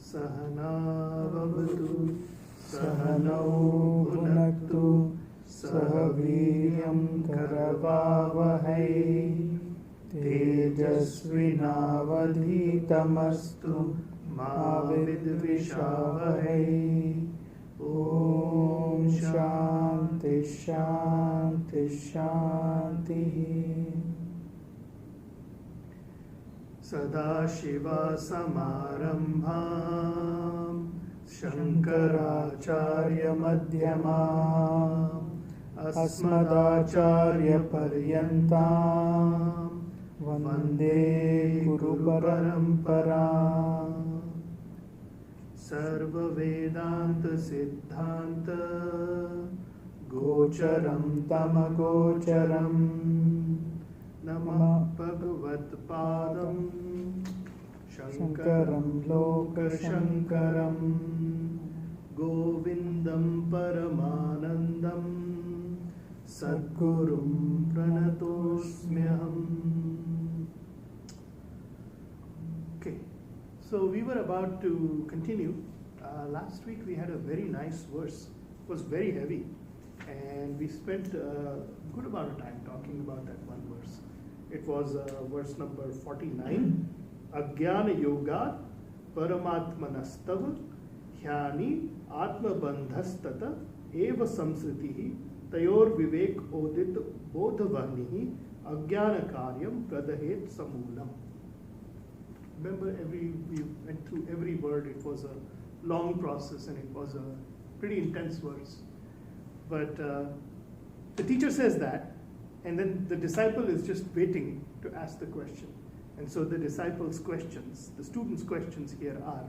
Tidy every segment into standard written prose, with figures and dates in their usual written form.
सहनावतु सहनौ भुनक्तु सह वीर्यं करवावहै तेजस्विनावधीतमस्तु मा विद्विषावहै। ॐ शान्ति शान्ति शान्तिः। सदाशिवसमारम्भां शङ्कराचार्यमध्यमाम् अस्मदाचार्यपर्यन्तां वन्दे गुरुपरम्पराम्। सर्ववेदान्तसिद्धान्त गोचरं तमगोचरं नमः भगवत्पादं शङ्करं लोकशङ्करं गोविन्दं परमानन्दं सद्गुरुं प्रणतोऽस्म्यहम्। Okay, so we were about to continue. Last week we had a very nice verse. It was very heavy, and we spent a good amount of time talking about that one verse. It was verse number 49. Agyana yoga paramatmanastav hyani atmabandhastata eva samsritihi tayor vivek odit bodhavanihi agyana karyam pradahet samulam. Remember, we went through every word. It was a long process and it was a pretty intense verse. But the teacher says that, and then the disciple is just waiting to ask the question. And so the disciple's questions, the student's questions here are,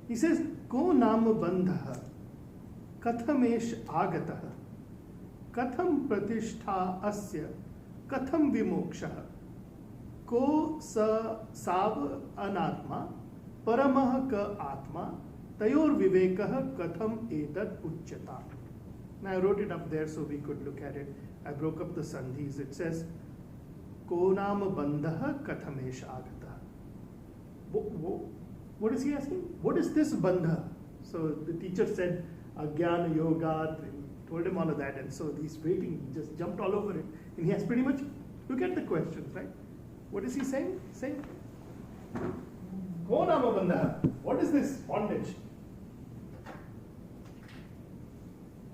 he says, Ko nama bandha kathamesh agataha katham pratishtha asya katham vimokshaha ko sa sav anatma paramah ka atma tayor vivekah katham etat uchyata. Now I wrote it up there so we could look at it. I broke up the sandhis. It says, Ko nama bandha kathamesh agata. What is he asking? What is this bandha? So the teacher said, Agyana yoga, told him all of that, and so he's waiting, he just jumped all over it. And he has pretty much, look at the questions, right? What is he saying? Saying, Ko nama bandha. What is this bondage?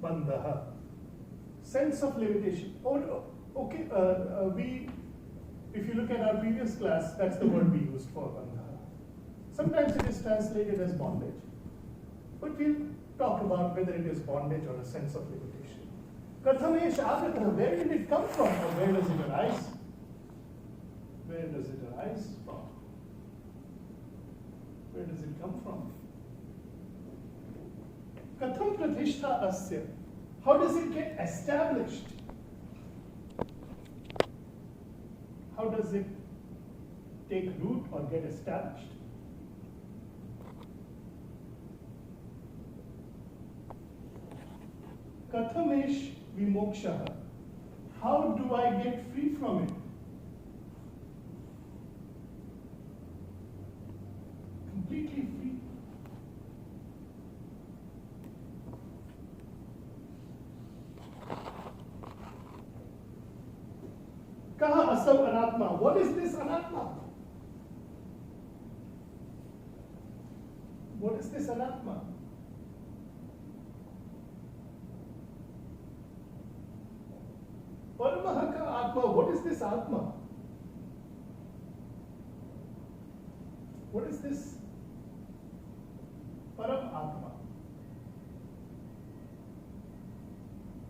Bandha. Sense of limitation. Okay, if you look at our previous class, that's the word we used for bandha. Sometimes it is translated as bondage, but we'll talk about whether it is bondage or a sense of limitation. Kathamesh agata, where did it come from, or where does it arise? Where does it arise from? Where does it come from? Katham pratishtha asya. How does it get established? How does it take root or get established? Kathamesh vimokshaha. How do I get free from it? Completely free. Kaha asav anatma. What is this anatma? What is this anatma? Paramah ka atma. What is this atma? What is this param atma?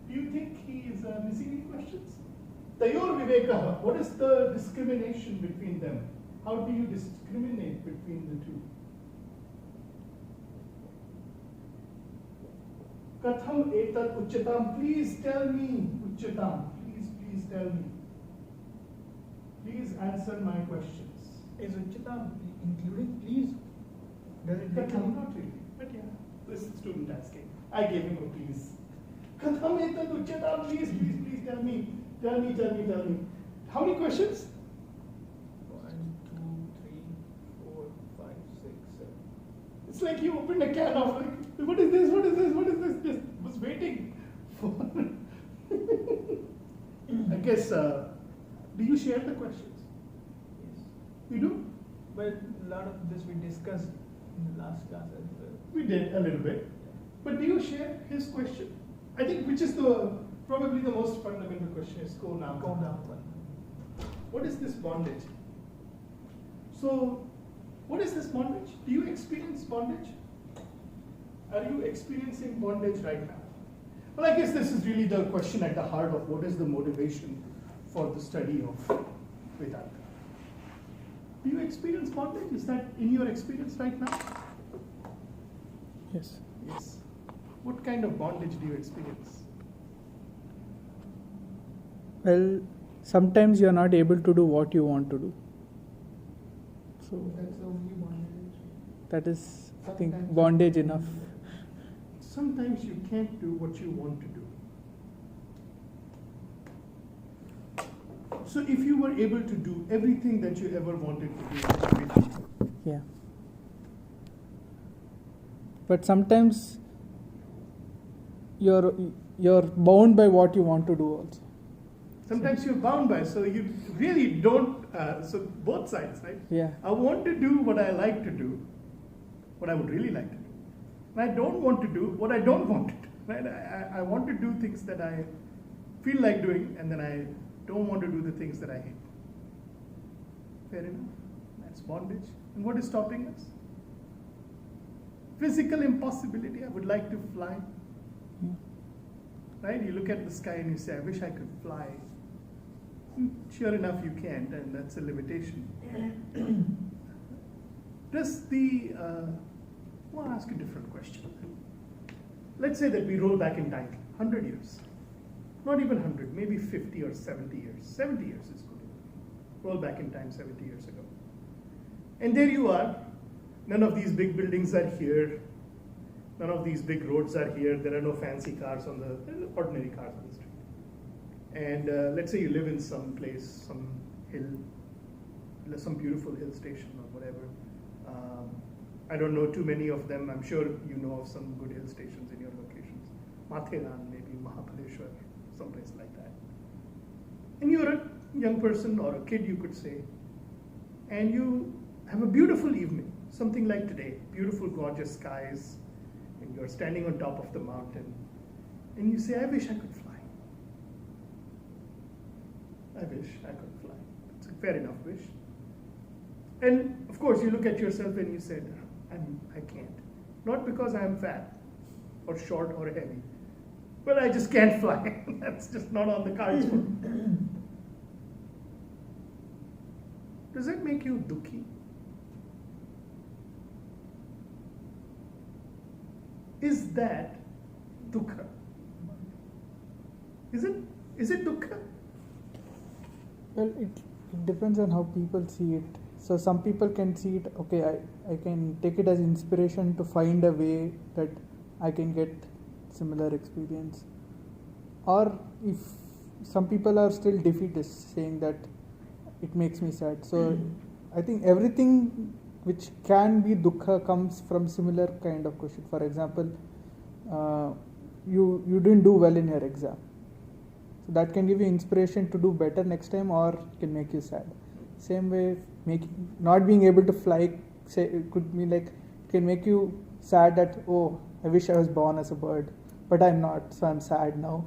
Do you think he is missing any questions? Tayor vivekah. What is the discrimination between them? How do you discriminate between the two? Katham etat uchyatam? Please tell me, uchyatam. Please tell me. Please answer my questions. Is uchyatam including please? Does it Katham, become? not really. But yeah, this is student asking. I gave him a please. Katham etat uchyatam? Please tell me. Tell me. How many questions? 1, 2, 3, 4, 5, 6, 7. It's like you opened a can of like, what is this? Just was waiting for. I guess, do you share the questions? Yes. You do? But a lot of this we discussed in the last class as well. We did a little bit. But do you share his question? I think which is probably the most fundamental question is go now. What is this bondage? So, what is this bondage? Do you experience bondage? Are you experiencing bondage right now? Well, I guess this is really the question at the heart of what is the motivation for the study of Vedanta. Do you experience bondage? Is that in your experience right now? Yes. Yes. What kind of bondage do you experience? Well, sometimes you are not able to do what you want to do. So That's the only bondage. that is, I think, bondage enough. Sometimes you can't do what you want to do. So if you were able to do everything that you ever wanted to do, what would you do? Yeah. But sometimes you're bound by what you want to do also. Sometimes you're bound by, so you really don't, so both sides, right? Yeah. I want to do what I like to do, what I would really like to do. And I don't want to do what I don't want to do, right? I want to do things that I feel like doing, and then I don't want to do the things that I hate. Fair enough? That's bondage. And what is stopping us? Physical impossibility. I would like to fly. Yeah. Right? You look at the sky and you say, I wish I could fly. Sure enough, you can't, and that's a limitation. Does the, I want to ask a different question. Let's say that we roll back in time, 100 years. Not even 100, maybe 50 or 70 years. 70 years is good. Roll back in time 70 years ago. And there you are. None of these big buildings are here. None of these big roads are here. There are no fancy cars on there are ordinary cars on the street. And let's say you live in some place, some hill, some beautiful hill station or whatever. I don't know too many of them. I'm sure you know of some good hill stations in your locations. Matheran, maybe Mahabaleshwar, someplace like that. And you're a young person or a kid, you could say, and you have a beautiful evening, something like today, beautiful, gorgeous skies, and you're standing on top of the mountain, and you say, I wish I could fly. I wish I could fly. It's a fair enough wish. And of course, you look at yourself and you said, I can't. Not because I'm fat or short or heavy, but I just can't fly. That's just not on the cards for me. Does that make you dukhi? Is that dukkha? Is it dukkha? Well, it depends on how people see it. So some people can see it, okay, I can take it as inspiration to find a way that I can get similar experience. Or if some people are still defeatists, saying that it makes me sad. So I think everything which can be dukkha comes from similar kind of question. For example, you didn't do well in your exam. So that can give you inspiration to do better next time, or can make you sad. Same way, not being able to fly, say, it could be like, it can make you sad that, oh, I wish I was born as a bird, but I'm not, so I'm sad now.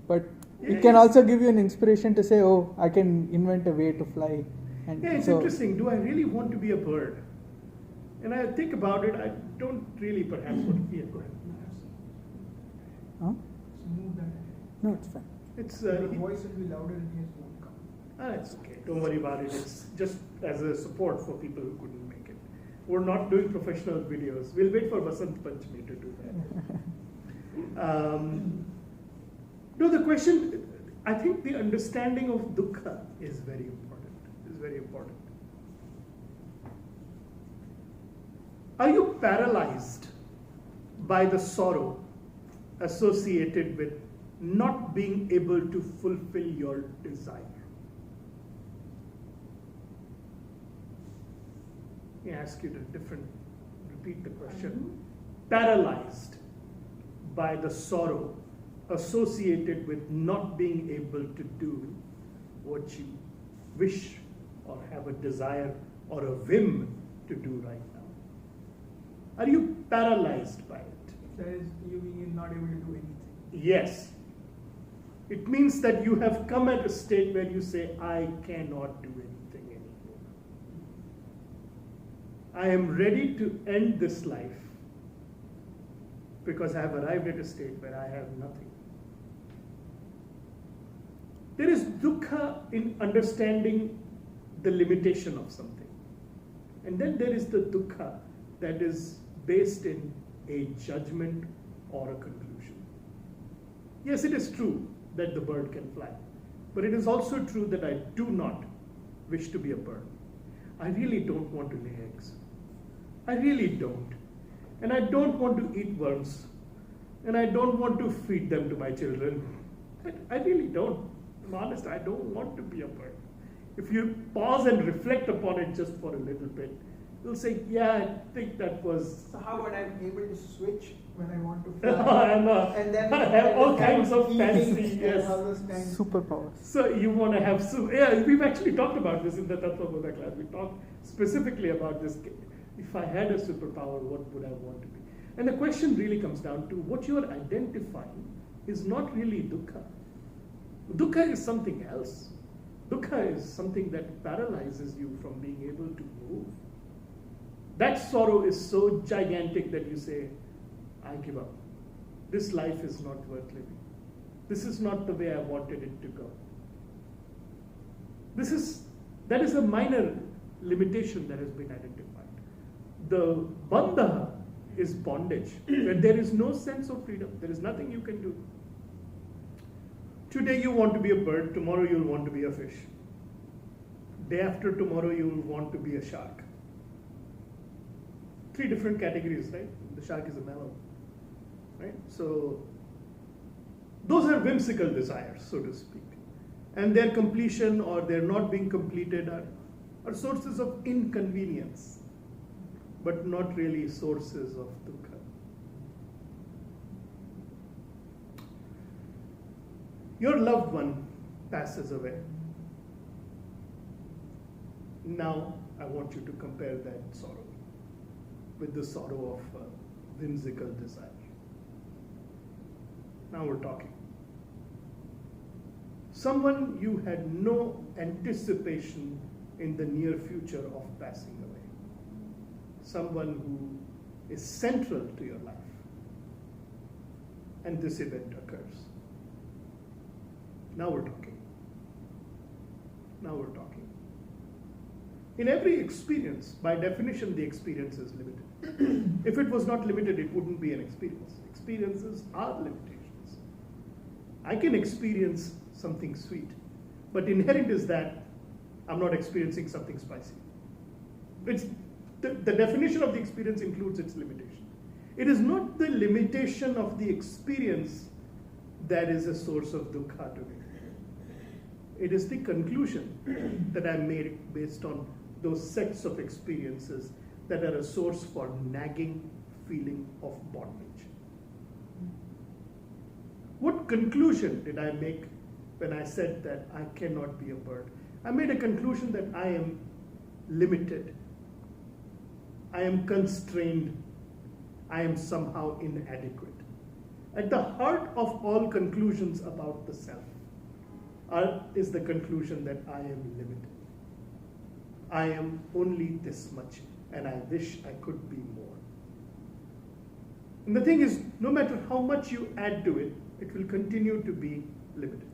But it can also give you an inspiration to say, oh, I can invent a way to fly. And yeah, it's interesting. Do I really want to be a bird? And I think about it, I don't really perhaps want to be a bird. Huh? So move that. No, it's fine. It's Your voice will be louder and his won't come. It's okay. Don't worry about it. It's just as a support for people who couldn't make it. We're not doing professional videos. We'll wait for Vasant Panchami to do that. No, the question, I think the understanding of dukkha is very important. Is very important. Are you paralyzed by the sorrow associated with not being able to fulfill your desire? Let me ask you repeat the question. Paralyzed by the sorrow associated with not being able to do what you wish or have a desire or a whim to do right now. Are you paralyzed by it? That is, you being not able to do anything. Yes. It means that you have come at a state where you say, I cannot do anything anymore. I am ready to end this life because I have arrived at a state where I have nothing. There is dukkha in understanding the limitation of something. And then there is the dukkha that is based in a judgment or a conclusion. Yes, it is true that the bird can fly, but it is also true that I do not wish to be a bird. I really don't want to lay eggs. I really don't. And I don't want to eat worms. And I don't want to feed them to my children. I really don't. I'm honest, I don't want to be a bird. If you pause and reflect upon it just for a little bit, you'll say, yeah, I think that was... So how about I'm able to switch when I want to fly? And then I have all kinds of fancy, yes. Superpowers. So you want to have... Yeah, we've actually talked about this in the Tattva Bodha class. We talked specifically about this. If I had a superpower, what would I want to be? And the question really comes down to what you're identifying is not really dukkha. Dukkha is something else. Dukkha is something that paralyzes you from being able to move. That sorrow is so gigantic that you say, I give up. This life is not worth living. This is not the way I wanted it to go. That is a minor limitation that has been identified. The bandha is bondage, where there is no sense of freedom. There is nothing you can do. Today you want to be a bird, tomorrow you'll want to be a fish. Day after tomorrow you'll want to be a shark. 3 different categories, right? The shark is a mammal, right? So those are whimsical desires, so to speak. And their completion or their not being completed are sources of inconvenience, but not really sources of dukkha. Your loved one passes away. Now I want you to compare that sorrow with the sorrow of whimsical desire. Now we're talking. Someone you had no anticipation in the near future of passing away. Someone who is central to your life. And this event occurs. Now we're talking. Now we're talking. In every experience, by definition, the experience is limited. If it was not limited, it wouldn't be an experience. Experiences are limitations. I can experience something sweet, but inherent is that I'm not experiencing something spicy. The definition of the experience includes its limitation. It is not the limitation of the experience that is a source of dukkha to me. It is the conclusion that I made based on those sets of experiences that are a source for nagging feeling of bondage. What conclusion did I make when I said that I cannot be a bird? I made a conclusion that I am limited. I am constrained. I am somehow inadequate. At the heart of all conclusions about the self is the conclusion that I am limited. I am only this much, and I wish I could be more. And the thing is, no matter how much you add to it, it will continue to be limited.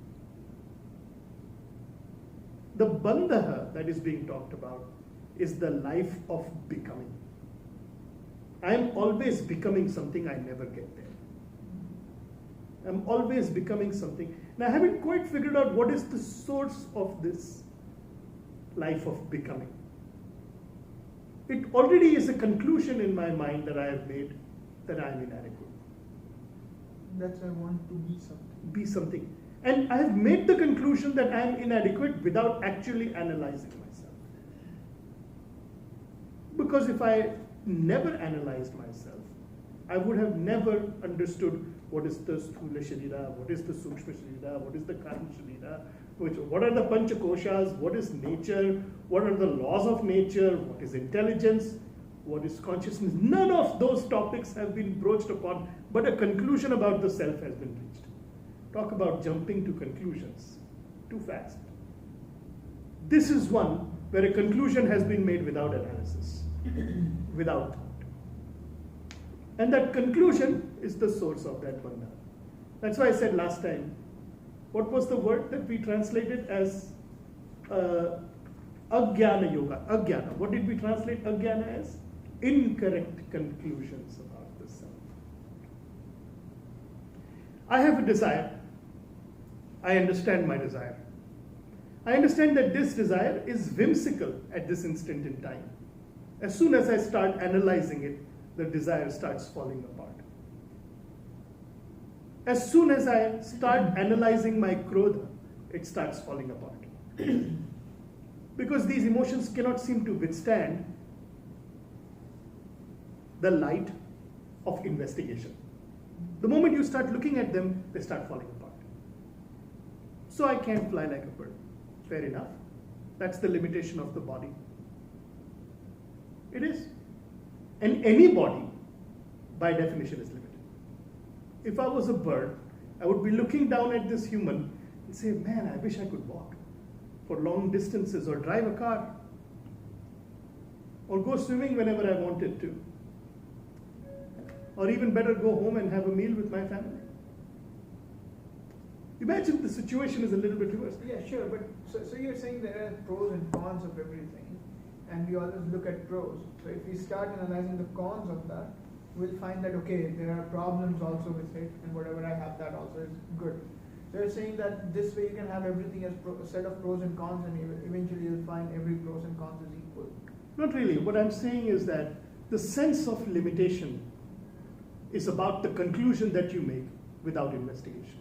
The bandha that is being talked about is the life of becoming. I am always becoming something, I never get there. I'm always becoming something. And I haven't quite figured out what is the source of this life of becoming. It already is a conclusion in my mind that I have made that I am inadequate. That's I want to be something. Be something. And I have made the conclusion that I am inadequate without actually analyzing myself. Because if I never analyzed myself, I would have never understood what is the Sthula Sharira, what is the Sukshma Sharira, what is the Karma Sharira, what are the Panchakoshas, what is nature, what are the laws of nature, what is intelligence, what is consciousness. None of those topics have been broached upon, but a conclusion about the self has been reached. Talk about jumping to conclusions too fast. This is one where a conclusion has been made without analysis, without thought. And that conclusion is the source of that bandhana. That's why I said last time, what was the word that we translated as Ajnana Yoga? Ajnana. What did we translate Ajnana as? Incorrect conclusions about the self. I have a desire. I understand my desire. I understand that this desire is whimsical at this instant in time. As soon as I start analyzing it, the desire starts falling apart. As soon as I start analyzing my krodha, it starts falling apart. Because these emotions cannot seem to withstand the light of investigation. The moment you start looking at them, they start falling apart. So I can't fly like a bird. Fair enough. That's the limitation of the body. It is. And any body, by definition, is limited. If I was a bird, I would be looking down at this human and say, man, I wish I could walk for long distances or drive a car or go swimming whenever I wanted to. Or even better, go home and have a meal with my family. Imagine the situation is a little bit reversed. Yeah, sure, but so you're saying there are pros and cons of everything, and we always look at pros. So if we start analyzing the cons of that, we'll find that, okay, there are problems also with it, and whatever I have, that also is good. So you're saying that this way you can have everything as a set of pros and cons, and eventually you'll find every pros and cons is equal. Not really. What I'm saying is that the sense of limitation is about the conclusion that you make without investigation.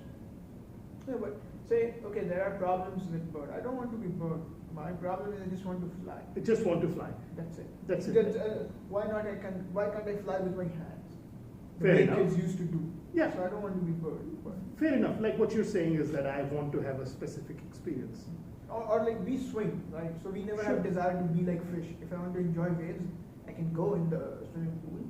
Yeah, but say, okay, there are problems with bird. I don't want to be bird. My problem is I just want to fly. I just want to fly. That's it. That's it. Why can't I fly with my hands? The Fair way enough. kids used to do. Yeah. So I don't want to be bird. Fair enough. Like what you're saying is that I want to have a specific experience. Or like we swim, right? So we never have desire to be like fish. If I want to enjoy waves, I can go in the swimming pool,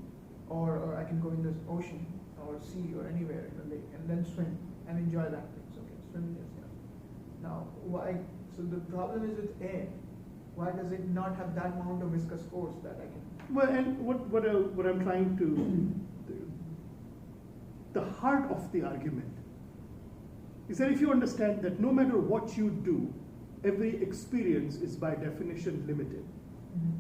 or I can go in the ocean or sea or anywhere in the lake and then swim and enjoy that thing. So okay, swimming is Now why? So the problem is with air. Why does it not have that amount of viscous force that I can? Well, and what I'm trying to, the heart of the argument is that if you understand that no matter what you do, every experience is by definition limited. Mm-hmm.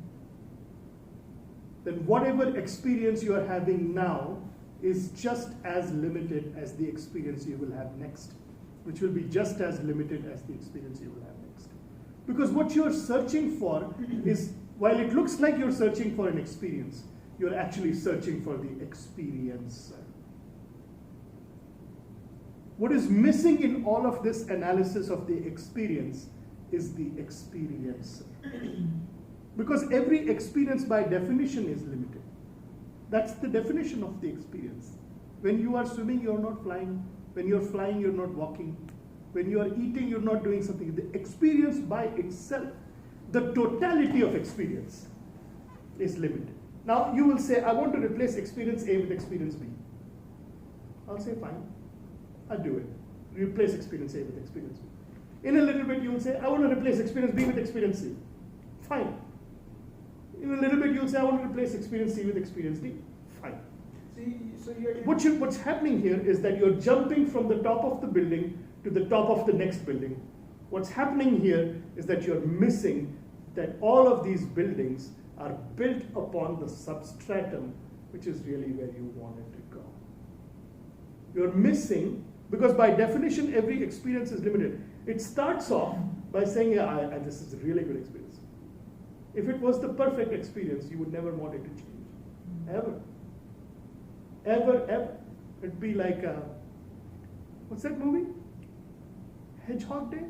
Then whatever experience you are having now is just as limited as the experience you will have next, which will be just as limited as the experience you will have next. Because what you're searching for is, while it looks like you're searching for an experience, you're actually searching for the experience. What is missing in all of this analysis of the experience is the experience. Because every experience by definition is limited. That's the definition of the experience. When you are swimming, you're not flying. When you're flying, you're not walking. When you are eating, you're not doing something. The experience by itself, the totality of experience is limited. Now you will say, I want to replace experience A with experience B. I'll say, fine, I'll do it. Replace experience A with experience B. In a little bit, you will say, I want to replace experience B with experience C. Fine. In a little bit, you'll say, I want to replace experience C with experience D. Fine. See, so you're What's happening here is that you're jumping from the top of the building to the top of the next building. What's happening here is that you're missing that all of these buildings are built upon the substratum, which is really where you wanted to go. You're missing Because by definition, every experience is limited. It starts off by saying, yeah, this is a really good experience. If it was the perfect experience, you would never want it to change. Ever. Ever, ever. It'd be like, what's that movie? Hedgehog Day?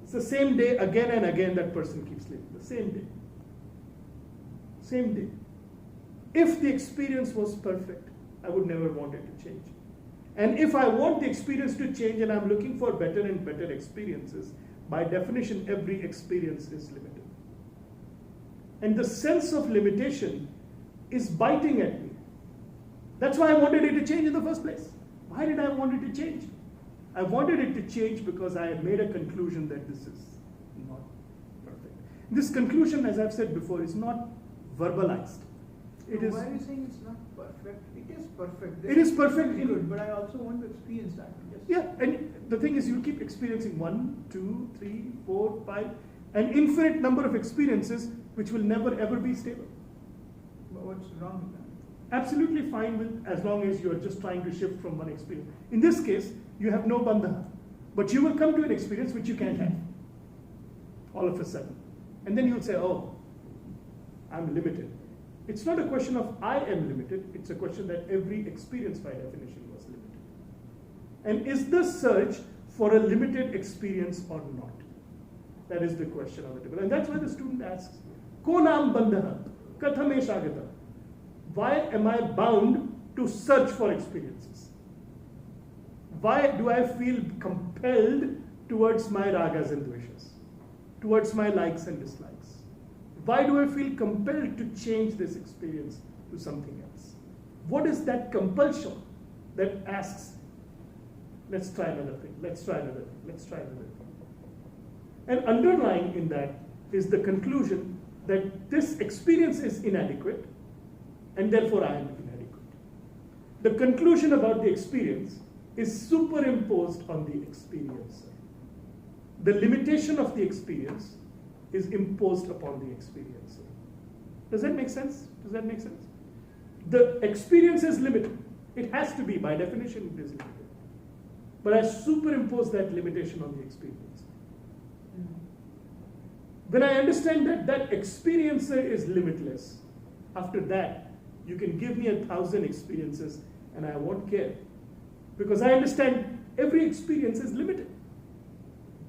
It's the same day again and again that person keeps living. The same day. Same day. If the experience was perfect, I would never want it to change. And if I want the experience to change and I'm looking for better and better experiences, by definition, every experience is limited. And the sense of limitation is biting at me. That's why I wanted it to change in the first place. Why did I want it to change? I wanted it to change because I had made a conclusion that this is not perfect. This conclusion, as I've said before, is not verbalized. Why are you saying it's not perfect? It is perfect. It is perfect. Good, but I also want to experience that. Yes. Yeah, and the thing is, you keep experiencing 1, 2, 3, 4, 5, an infinite number of experiences which will never ever be stable. But what's wrong with that? Absolutely fine with, as long as you are just trying to shift from one experience. In this case, you have no bandhana, but you will come to an experience which you can't have all of a sudden. And then you'll say, oh, I'm limited. It's not a question of I am limited, it's a question that every experience by definition was limited. And is the search for a limited experience or not? That is the question on the table. And that's why the student asks, Ko naam bandhana, kathamesh agata? Why am I bound to search for experiences? Why do I feel compelled towards my ragas and dveshas, towards my likes and dislikes? Why do I feel compelled to change this experience to something else? What is that compulsion that asks, let's try another thing, let's try another thing, let's try another thing? And underlying in that is the conclusion that this experience is inadequate and therefore I am inadequate. The conclusion about the experience is superimposed on the experiencer. The limitation of the experience is imposed upon the experiencer. Does that make sense? Does that make sense? The experience is limited. It has to be, by definition, it is limited. But I superimpose that limitation on the experience. When I understand that that experiencer is limitless, after that, you can give me 1,000 experiences and I won't care. Because I understand every experience is limited.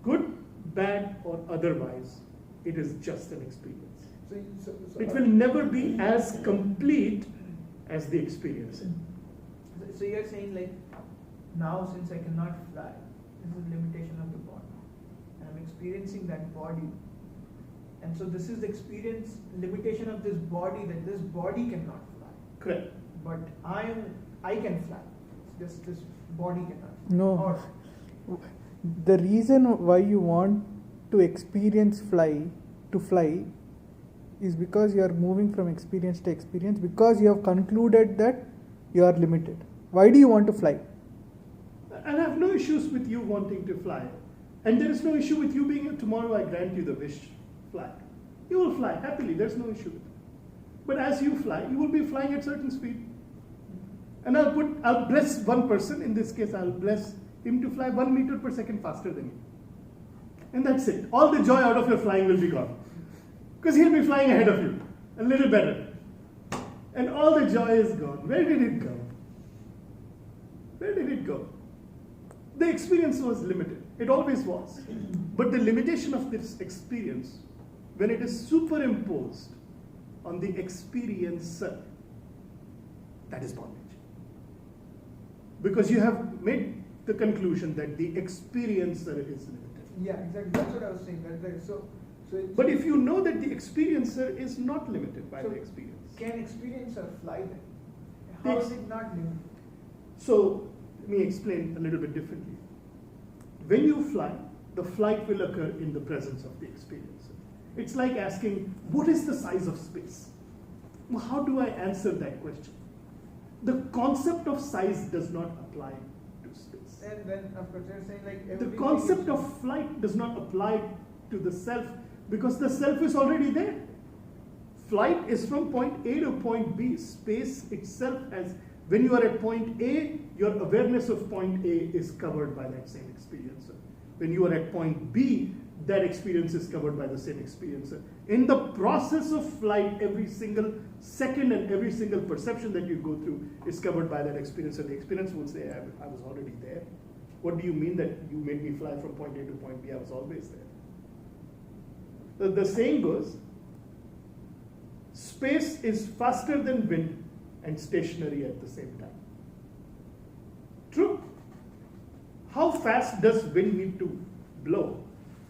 Good, bad, or otherwise, it is just an experience. It will never be as complete as the experience. So you're saying, like, now since I cannot fly, this is limitation of the body. And I'm experiencing that body. And so this is the experience, limitation of this body, that this body cannot fly. Correct. But I can fly. It's just this body cannot fly. No. The reason why you want to experience fly is because you are moving from experience to experience, because you have concluded that you are limited. Why do you want to fly? And I have no issues with you wanting to fly. And there is no issue with you being, tomorrow I grant you the wish, fly. You will fly happily, there's no issue with it. But as you fly, you will be flying at certain speed. And I'll bless one person, in this case I'll bless him to fly 1 meter per second faster than you. And that's it. All the joy out of your flying will be gone. Because he'll be flying ahead of you, a little better. And all the joy is gone. Where did it go? Where did it go? The experience was limited. It always was. But the limitation of this experience, when it is superimposed on the experiencer, that is bondage. Because you have made the conclusion that the experiencer is limited. Yeah, exactly. That's what I was saying. But if you know that the experiencer is not limited by the experience. Can experiencer fly then? How is it not limited? So, let me explain a little bit differently. When you fly, the flight will occur in the presence of the experiencer. It's like asking, what is the size of space? Well, how do I answer that question? The concept of size does not apply to space. And then, of course, you're saying like the concept of flight does not apply to the self because the self is already there. Flight is from point A to point B. Space itself, as when you are at point A, your awareness of point A is covered by that same experiencer. When you are at point B, that experience is covered by the same experiencer. In the process of flight, every single second and every single perception that you go through is covered by that experiencer. The experience will say, I was already there. What do you mean that you made me fly from point A to point B? I was always there. The saying goes, space is faster than wind and stationary at the same time. True. How fast does wind need to blow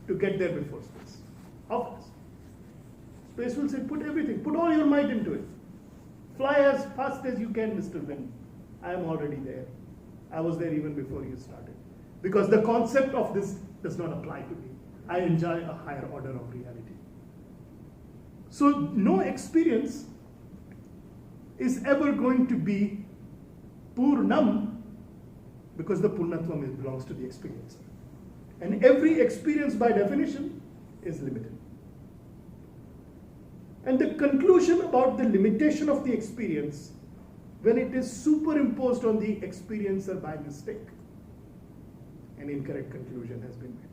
to get there before space? How fast? Space will say, put everything, put all your might into it. Fly as fast as you can, Mr. Wind. I am already there. I was there even before you started. Because the concept of this does not apply to me. I enjoy a higher order of reality. So no experience is ever going to be Purnam, because the Purnatvam belongs to the experiencer. And every experience by definition is limited. And the conclusion about the limitation of the experience, when it is superimposed on the experiencer by mistake, an incorrect conclusion has been made.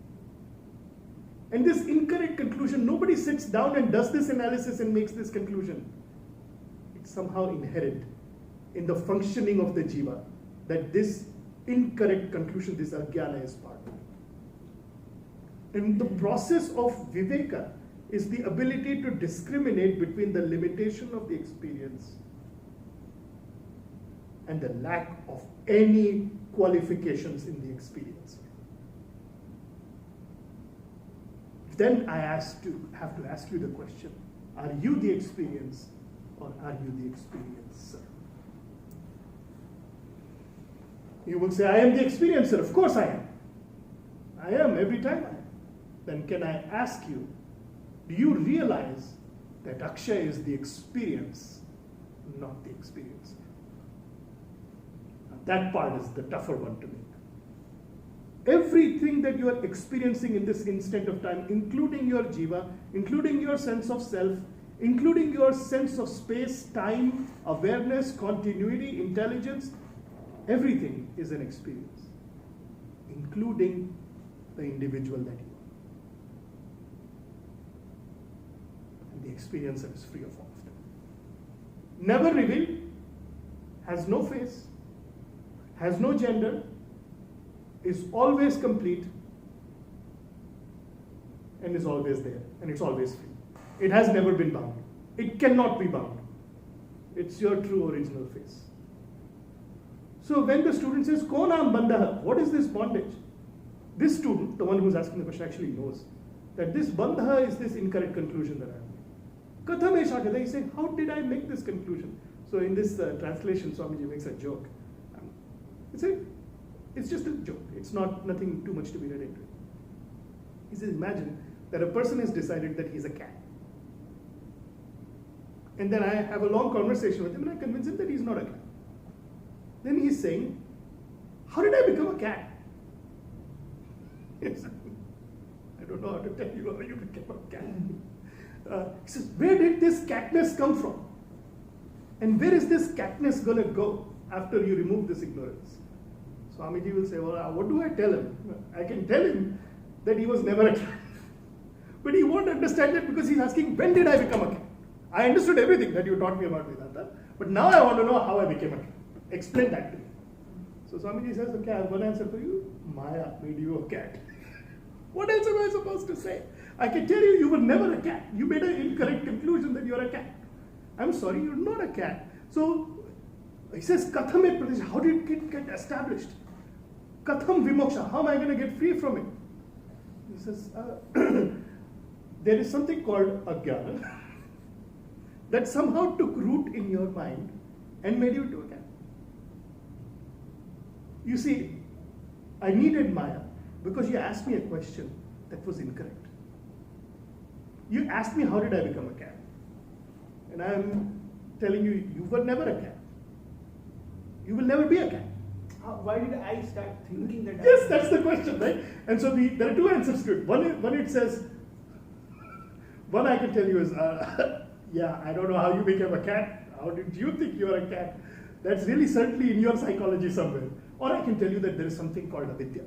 And this incorrect conclusion, nobody sits down and does this analysis and makes this conclusion. It's somehow inherent in the functioning of the jiva that this incorrect conclusion, this ajnana, is part of. And the process of viveka is the ability to discriminate between the limitation of the experience and the lack of any qualifications in the experience. Then I have to ask you the question, are you the experience or are you the experiencer? You will say, I am the experiencer. Of course I am. I am every time I am. Then can I ask you, do you realize that Akshay is the experience, not the experiencer? Now that part is the tougher one to make. Everything that you are experiencing in this instant of time, including your jiva, including your sense of self, including your sense of space, time, awareness, continuity, intelligence, everything is an experience, including the individual that you are. And the experiencer is free of all of them. Never revealed, has no face, has no gender, is always complete, and is always there, and it's always free. It has never been bound. It cannot be bound. It's your true original face. So when the student says, Ko naam bandha, what is this bondage? This student, the one who's asking the question, actually knows that this bandha is this incorrect conclusion that I have made. Katham eshakada, he's saying, how did I make this conclusion? So in this translation, Swamiji makes a joke. It's just a joke. It's nothing too much to be read into. He says, imagine that a person has decided that he's a cat. And then I have a long conversation with him and I convince him that he's not a cat. Then he's saying, how did I become a cat? Yes. I don't know how to tell you how you became a cat. He says, where did this catness come from? And where is this catness going to go after you remove this ignorance? Swamiji will say, well, what do I tell him? I can tell him that he was never a cat. But he won't understand it because he's asking, when did I become a cat? I understood everything that you taught me about Vedanta, but now I want to know how I became a cat. Explain that to me. So Swamiji says, okay, I have one answer for you. Maya made you a cat. What else am I supposed to say? I can tell you, you were never a cat. You made an incorrect conclusion that you're a cat. I'm sorry, you're not a cat. So he says, Katham et pradesh, how did it get established? Katham vimoksha, how am I going to get free from it? He says, there is something called ajnana that somehow took root in your mind and made you into a cat. You see, I needed Maya because you asked me a question that was incorrect. You asked me, how did I become a cat? And I'm telling you, you were never a cat. You will never be a cat. Why did I start thinking that? Yes, that's the question, right? And so there are two answers to it. One it says, one I can tell you is, yeah, I don't know how you became a cat. How did you think you were a cat? That's really certainly in your psychology somewhere. Or I can tell you that there is something called avidya,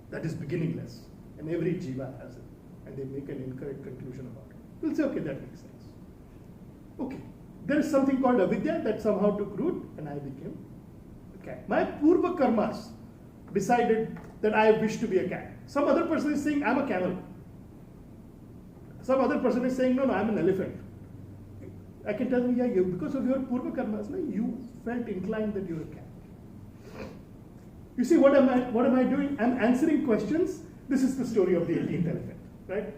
that is beginningless, and every jiva has it, and they make an incorrect conclusion about it. We'll say, okay, that makes sense. Okay, there is something called avidya that somehow took root, and I became a cat. My purva karmas decided that I wish to be a cat. Some other person is saying, I'm a camel. Some other person is saying, no, I'm an elephant. I can tell them, yeah, because of your purva karmas, you felt inclined that you're a cat. You see, what am I doing? I'm answering questions. This is the story of the 18th elephant, right?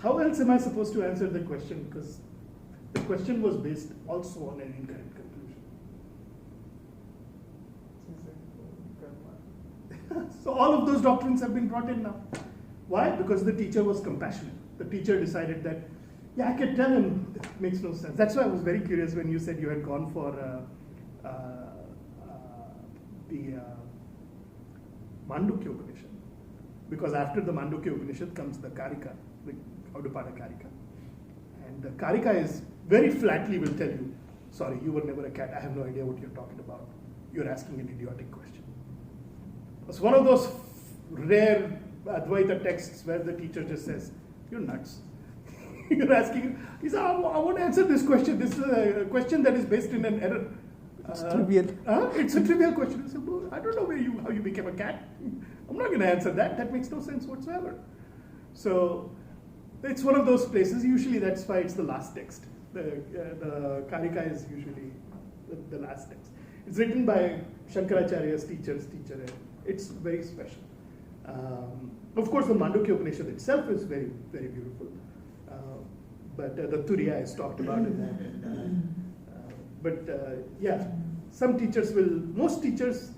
How else am I supposed to answer the question? Because the question was based also on an incorrect conclusion. So all of those doctrines have been brought in now. Why? Because the teacher was compassionate. The teacher decided that, yeah, I can tell him, it makes no sense. That's why I was very curious when you said you had gone for the Mandukya Upanishad. Because after the Mandukya Upanishad comes the Karika, the Audupada Karika. And the Karika is very flatly will tell you, sorry, you were never a cat, I have no idea what you're talking about. You're asking an idiotic question. It's one of those rare Advaita texts where the teacher just says, you're nuts. You're asking, he said, I want to answer this question. This is a question that is based in an error. It's trivial. It's a trivial question. I said, well, I don't know how you became a cat. I'm not going to answer that. That makes no sense whatsoever. So it's one of those places. Usually that's why it's the last text. The Karika is usually the last text. It's written by Shankaracharya's teacher's teacher. It's very special. Of course, the Mandukya Upanishad itself is very, very beautiful. But the Turiya is talked about in that. Yeah, some teachers most teachers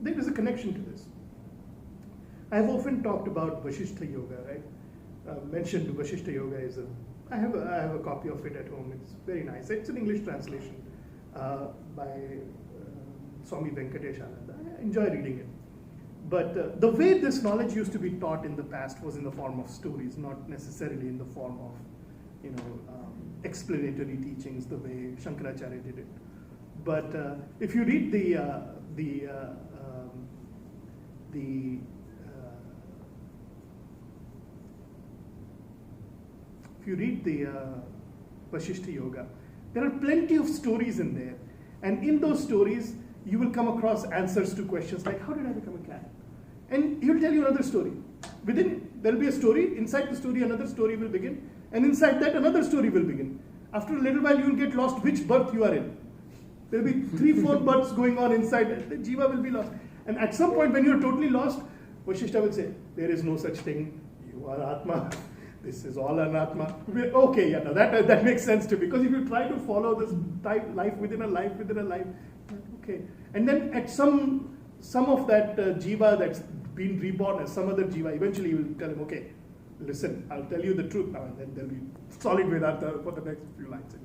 there is a connection to this. I've often talked about Vasishtha Yoga, right? Mentioned Vasishtha Yoga I have a copy of it at home. It's very nice. It's an English translation by Swami Venkatesh Ananda. I enjoy reading it. But the way this knowledge used to be taught in the past was in the form of stories, not necessarily in the form of, explanatory teachings the way Shankaracharya did it. But if you read the Vasishtha Yoga, there are plenty of stories in there, and in those stories you will come across answers to questions like, how did I become a cat? And he'll tell you another story. Within, there will be a story, inside the story another story will begin, and inside that another story will begin. After a little while you will get lost which birth you are in. There will be 3-4 births going on inside, the jiva will be lost. And at some point when you are totally lost, Vasishtha will say, there is no such thing, you are Atma. This is all anatma. Okay, yeah, that makes sense to me. Because if you try to follow this life within a life, okay. And then at some of that jiva that's been reborn as some other jiva, eventually you will tell him, okay, listen, I'll tell you the truth now, and then there'll be solid Vedanta for the next few lines.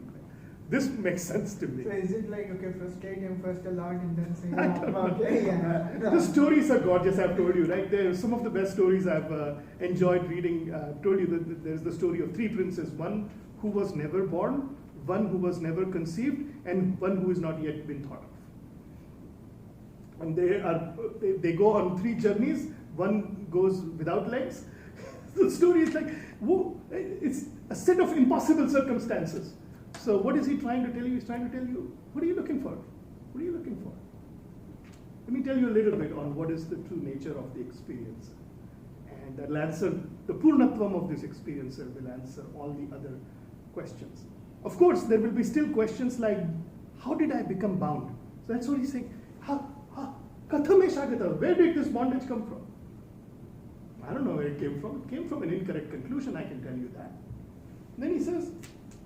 This makes sense to me. So is it like, okay, frustrate him first a lot and then say, okay, yeah. The stories are gorgeous, I've told you, right? They're some of the best stories I've enjoyed reading. I've told you that there's the story of 3 princes, one who was never born, one who was never conceived, and one who has not yet been thought of. And they go on 3 journeys, one goes without legs. The story is like, whoa, it's a set of impossible circumstances. So what is he trying to tell you? He's trying to tell you, what are you looking for? What are you looking for? Let me tell you a little bit on what is the true nature of the experience. And that'll answer, the purnatvam of this experiencer will answer all the other questions. Of course, there will be still questions like, how did I become bound? So that's what he's saying. Kathame shagata, where did this bondage come from? I don't know where it came from. It came from an incorrect conclusion, I can tell you that. And then he says,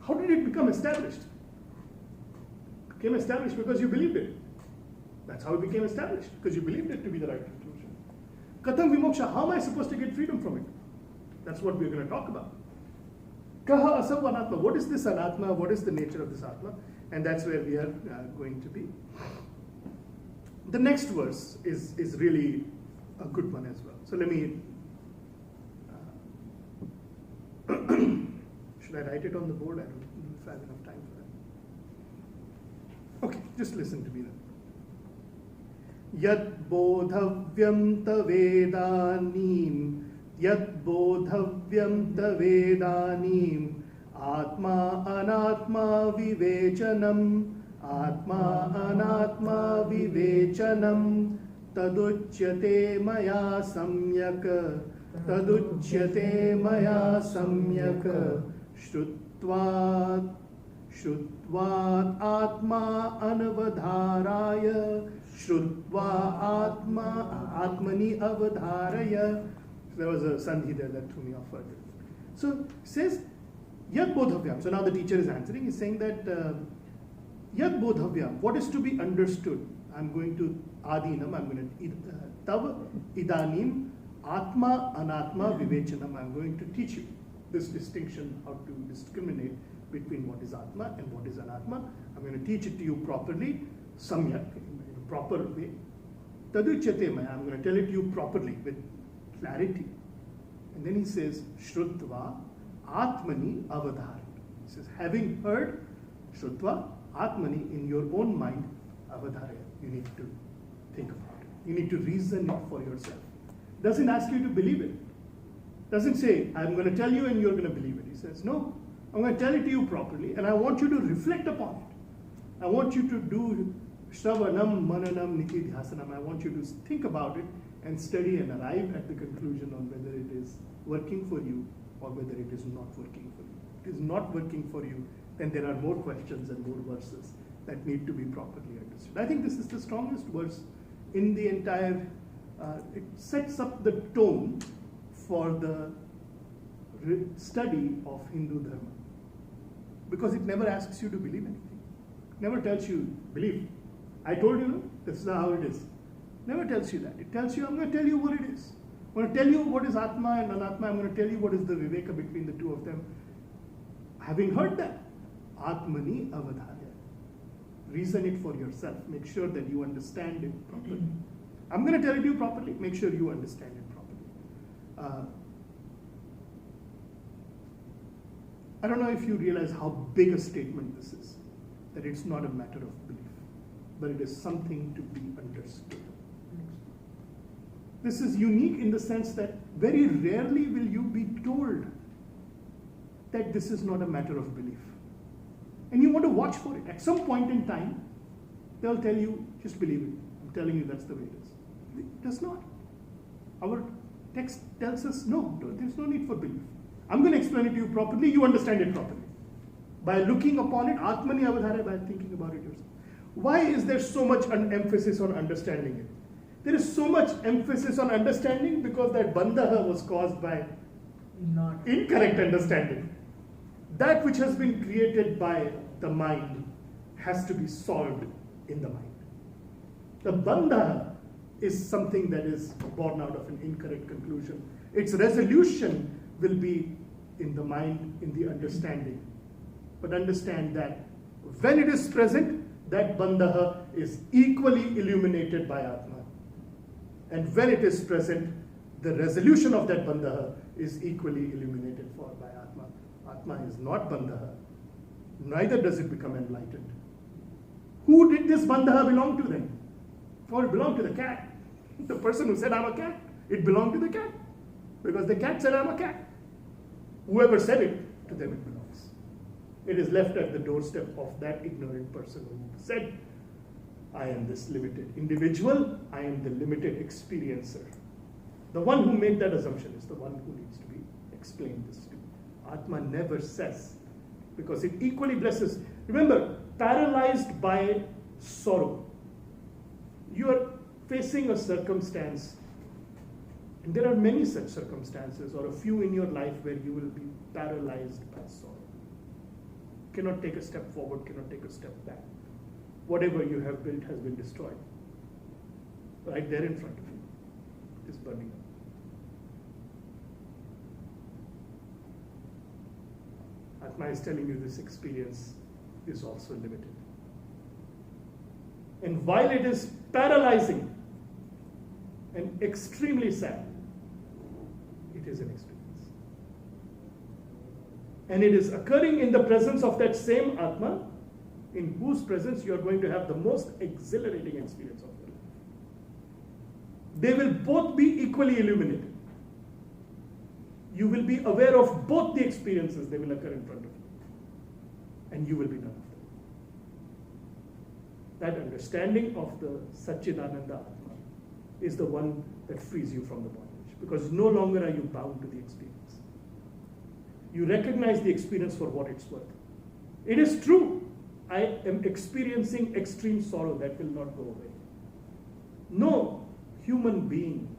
how did it become established? It became established because you believed it. That's how it became established, because you believed it to be the right conclusion. Katham vimoksha, how am I supposed to get freedom from it? That's what we're going to talk about. Kaha asav anatma, what is this anatma? What is the nature of this atma? And that's where we are going to be. The next verse is really a good one as well. So let me, should I write it on the board? I don't know if I have enough time for that. Okay, just listen to me then. Yat bodhavyam tavedanim, yat bodhavyam tavedanim, atma anatma vivechanam, atma anatma vivechanam, taduchyate maya samyak, taduchyate maya samyak, shrutvat atma anavadharaya, shrutva atmani avadharaya. There was a sandhi there that threw me off further. So it says yad bodhavyam. So now the teacher is answering. He's saying that yad bodhavyam, what is to be understood? I'm going to adinam. I'm going to tav idanim atma anatma vivechanam. I'm going to teach you this distinction, how to discriminate between what is atma and what is anatma. I'm going to teach it to you properly, samyak, in a proper way. Taduchyate maya, I'm going to tell it to you properly with clarity. And then he says, Shrutva atmani avadhar. He says, having heard, Shrutva atmani, in your own mind, avadharaya. You need to think about it. You need to reason it for yourself. Doesn't ask you to believe it. Doesn't say, I'm going to tell you and you're going to believe it. He says, no, I'm going to tell it to you properly and I want you to reflect upon it. I want you to do shravanam, mananam, nitidhyasanam. I want you to think about it and study and arrive at the conclusion on whether it is working for you or whether it is not working for you. If it is not working for you, then there are more questions and more verses that need to be properly understood. I think this is the strongest verse in the entire, it sets up the tone for the study of Hindu Dharma. Because it never asks you to believe anything. Never tells you, believe. I told you, no, this is how it is. Never tells you that. It tells you, I'm going to tell you what it is. I'm going to tell you what is Atma and Anatma. I'm going to tell you what is the Viveka between the two of them. Having heard that, Atmani avadharya. Reason it for yourself. Make sure that you understand it properly. I'm going to tell it to you properly. Make sure you understand it properly. I don't know if you realize how big a statement this is. That it's not a matter of belief, but it is something to be understood. This is unique in the sense that very rarely will you be told that this is not a matter of belief. And you want to watch for it. At some point in time, they'll tell you, just believe it. I'm telling you that's the way it is. It does not. Our text tells us, no, there's no need for belief. I'm going to explain it to you properly, you understand it properly. By looking upon it, Atmani avadhara, by thinking about it yourself. Why is there so much emphasis on understanding it? There is so much emphasis on understanding because that bandha was caused by incorrect understanding. That which has been created by the mind has to be solved in the mind. The bandha is something that is born out of an incorrect conclusion. Its resolution will be in the mind, in the understanding. But understand that when it is present, that bandha is equally illuminated by Atma. And when it is present, the resolution of that bandha is equally illuminated by Atma. Atma is not bandha. Neither does it become enlightened. Who did this bandha belong to then? Or it belonged to the cat. The person who said, I'm a cat, it belonged to the cat. Because the cat said, I'm a cat. Whoever said it, to them it belongs. It is left at the doorstep of that ignorant person who said, I am this limited individual, I am the limited experiencer. The one who made that assumption is the one who needs to be explained this to. Atma never says, because it equally blesses. Remember, paralyzed by sorrow. You are facing a circumstance, and there are many such circumstances, or a few in your life where you will be paralyzed by sorrow. Cannot take a step forward, cannot take a step back. Whatever you have built has been destroyed. Right there in front of you. It is burning up. Atma is telling you this experience is also limited. And while it is paralyzing and extremely sad, it is an experience. And it is occurring in the presence of that same Atma, in whose presence you are going to have the most exhilarating experience of your life. they will both be equally illuminated. You will be aware of both the experiences, they will occur in front of you. And you will be none of them. That understanding of the Satchidananda Atma is the one that frees you from the bondage. Because no longer are you bound to the experience. You recognize the experience for what it's worth. It is true, I am experiencing extreme sorrow that will not go away. No human being,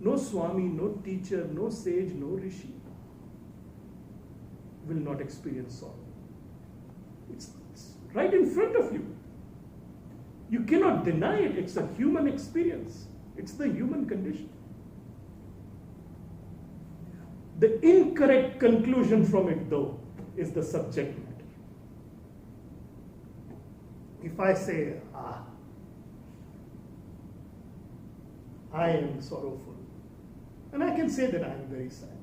no Swami, no teacher, no sage, no Rishi will not experience sorrow. It's right in front of you. You cannot deny it. It's a human experience. It's the human condition. The incorrect conclusion from it, though, is the subject matter. If I say, I am sorrowful, and I can say that I am very sad.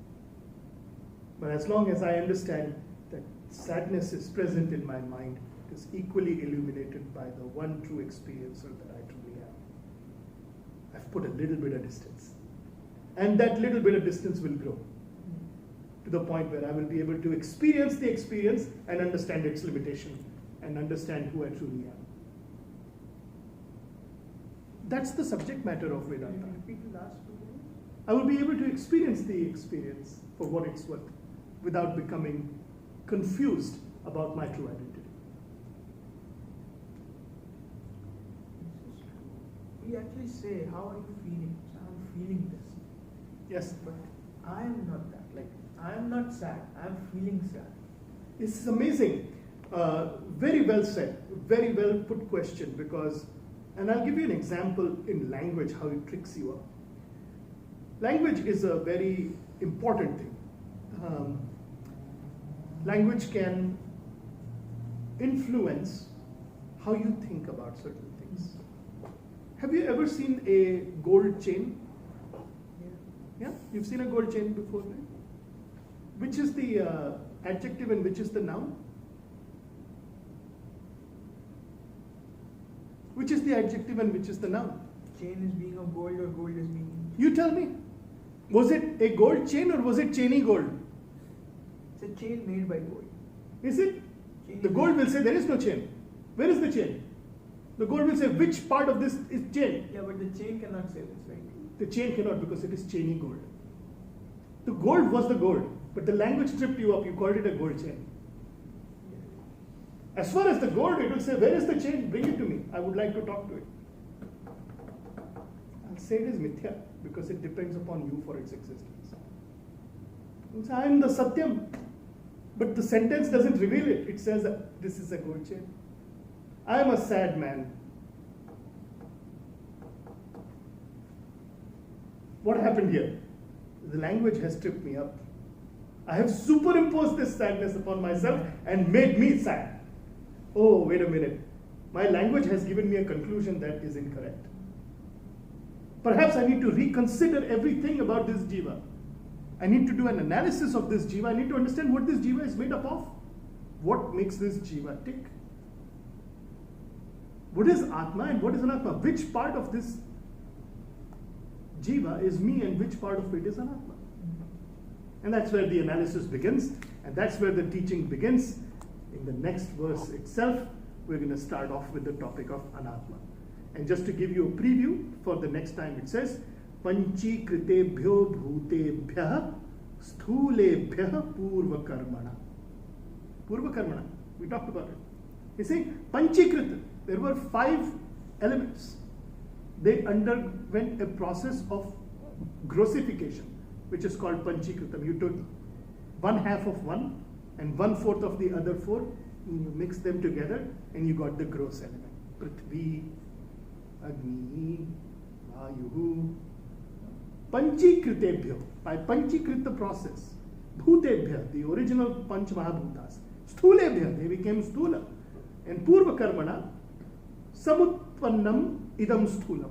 But as long as I understand that sadness is present in my mind, it is equally illuminated by the one true experiencer that I truly am. I've put a little bit of distance. And that little bit of distance will grow to the point where I will be able to experience the experience and understand its limitation and understand who I truly am. That's the subject matter of Vedanta. Can you repeat the last 2 minutes? I will be able to experience the experience for what it's worth without becoming confused about my true identity. We actually say, how are you feeling? So I'm feeling this. Yes. But I am not that. Like, I am not sad. I am feeling sad. This is amazing. Very well said. Very well put question because, and I'll give you an example in language how it tricks you up. Language is a very important thing. Language can influence how you think about certain things. Have you ever seen a gold chain? Yeah? You've seen a gold chain before, right? Which is the adjective and which is the noun? Which is the adjective and which is the noun? Chain is being of gold or gold is being... You tell me. Was it a gold chain or was it chainy gold? It's a chain made by gold. Is it? Chain The gold will say there is no chain. Where is the chain? The gold will say which part of this is chain. Yeah, but the chain cannot say this, right? The chain cannot because it is chainy gold. The gold was the gold, but the language tripped you up. You called it a gold chain. As far as the gold, it will say, where is the chain? Bring it to me. I would like to talk to it. I'll say it is mithya because it depends upon you for its existence. It says, I am the Satyam. But the sentence doesn't reveal it. It says that this is a gold chain. I am a sad man. What happened here? The language has tripped me up. I have superimposed this sadness upon myself and made me sad. Oh, wait a minute. My language has given me a conclusion that is incorrect. Perhaps I need to reconsider everything about this jiva. I need to do an analysis of this jiva. I need to understand what this jiva is made up of. What makes this jiva tick? What is Atma and what is Anatma? Which part of this jiva is me and which part of it is Anatma? And that's where the analysis begins, and that's where the teaching begins. In the next verse itself, we're going to start off with the topic of Anatma. And just to give you a preview for the next time, it says, Panchi kritebhyo bhutebhyah sthulebhyah purva karmana. Purva karmana, we talked about it. He's saying, Panchikrita, there were 5 elements. They underwent a process of grossification, which is called Panchikritam. You took 1/2 of one and 1/4 of the other 4, and you mix them together, and you got the gross element. Prithvi, Agni, Vayu. Panchikritebhyo, by Panchikrita process, Bhutebhya, the original Panch Mahabhutas, Sthulebhya, they became Sthula. And Purva Karmana, Samutpannam idam Sthulam.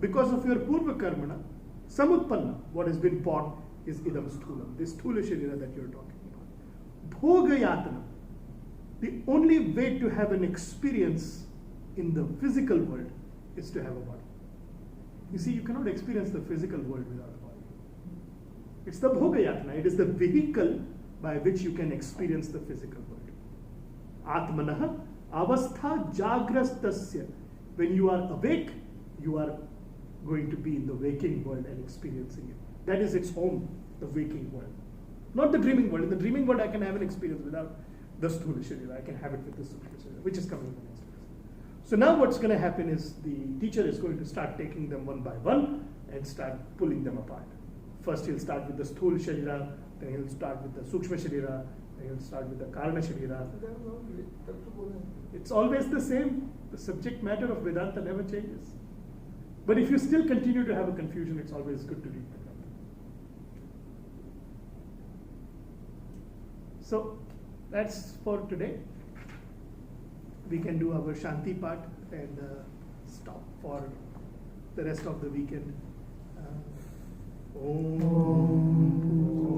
Because of your Purva Karmana, Samutpanna, what has been bought, is idam Sthulam, this Sthula Sharira that you're talking about. Bhogayatana, the only way to have an experience in the physical world is to have a body. You see, you cannot experience the physical world without a body. It's the bhoga yatna. It is the vehicle by which you can experience the physical world. Atmanah avastha jagrastasya. When you are awake, you are going to be in the waking world and experiencing it. That is its home, the waking world. Not the dreaming world. In the dreaming world, I can have an experience without the sthula sharira. I can have it with the sukha sharira, which is coming in the next class. So now what's going to happen is the teacher is going to start taking them one by one and start pulling them apart. First he'll start with the sthula sharira, then he'll start with the sukshma sharira, then he'll start with the karana sharira. It's always the same. The subject matter of Vedanta never changes. But if you still continue to have a confusion, it's always good to read Vedanta. So that's for today. We can do our Shanti part and stop for the rest of the weekend.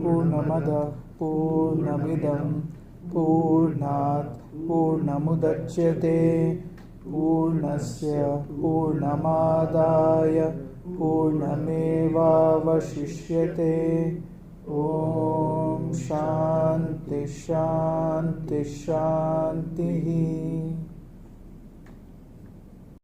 Purnamada Purnamidam Purnat Purnamudachyate Purnasya Purnamadaya Purnamevavashishyate. Om Shanti Shanti Shanti.